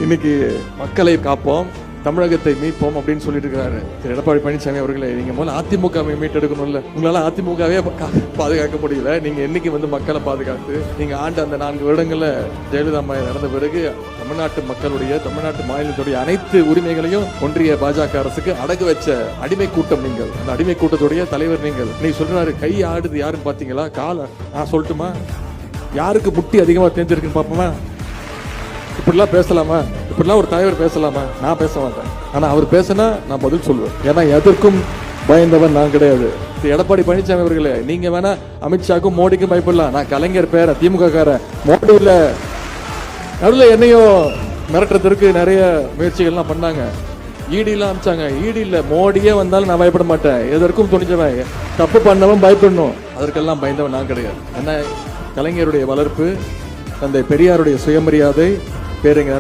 இன்னைக்கு மக்களை காப்போம், தமிழகத்தை மீட்போம் அப்படின்னு சொல்லிட்டு இருக்காரு திரு எடப்பாடி பழனிசாமி அவர்களே. நீங்க முதல்ல அதிமுக மீட்டெடுக்கணும்ல. உங்களால அதிமுகவே பாதுகாக்க முடியல. நீங்க என்னைக்கு வந்து மக்களை பாதுகாத்து நீங்க ஆண்டு அந்த 4 வருடங்கள்ல ஜெயலலிதா அம்மா நடந்த பிறகு தமிழ்நாட்டு மக்களுடைய, தமிழ்நாட்டு மாநிலத்துடைய அனைத்து உரிமைகளையும் ஒன்றிய பாஜக அரசுக்கு அடகு வச்ச அடிமை கூட்டம் நீங்கள். அந்த அடிமை கூட்டத்துடைய தலைவர் நீங்கள். நீ சொல்றாரு கை ஆடுது யாருன்னு பாத்தீங்களா? கால நான் சொல்லட்டுமா? யாருக்கு முட்டி அதிகமா தேர்ந்திருக்குன்னு பாப்போமா? இப்படிலாம் பேசலாமா? இப்படிலாம் ஒரு தலைவர் பேசலாமா? நான் பேச மாட்டேன். ஆனா அவர் பேசினா நான் பதில் சொல்லுவேன். ஏன்னா எதற்கும் பயந்தவன் நான் கிடையாது. எடப்பாடி பழனிசாமி அவர்களே, நீங்க வேணா அமித்ஷாக்கும் மோடிக்கும் பயப்படலாம். நான் கலைஞர் பேர திமுக கார மோடி இல்ல. நடுவில் என்னையும் மிரட்டுறதுக்கு நிறைய முயற்சிகள்லாம் பண்ணாங்க. ஈடிலாம் அமிச்சாங்க. ஈடி இல்ல, மோடியே வந்தாலும் நான் பயப்பட மாட்டேன். எதற்கும் துணிஞ்சவன். தப்பு பண்ணவன் பயப்படணும். அதற்கெல்லாம் பயந்தவன் நான் கிடையாது. ஏன்னா கலைஞருடைய வளர்ப்பு, தந்தை பெரியாருடைய சுயமரியாதை, பேரறிஞர்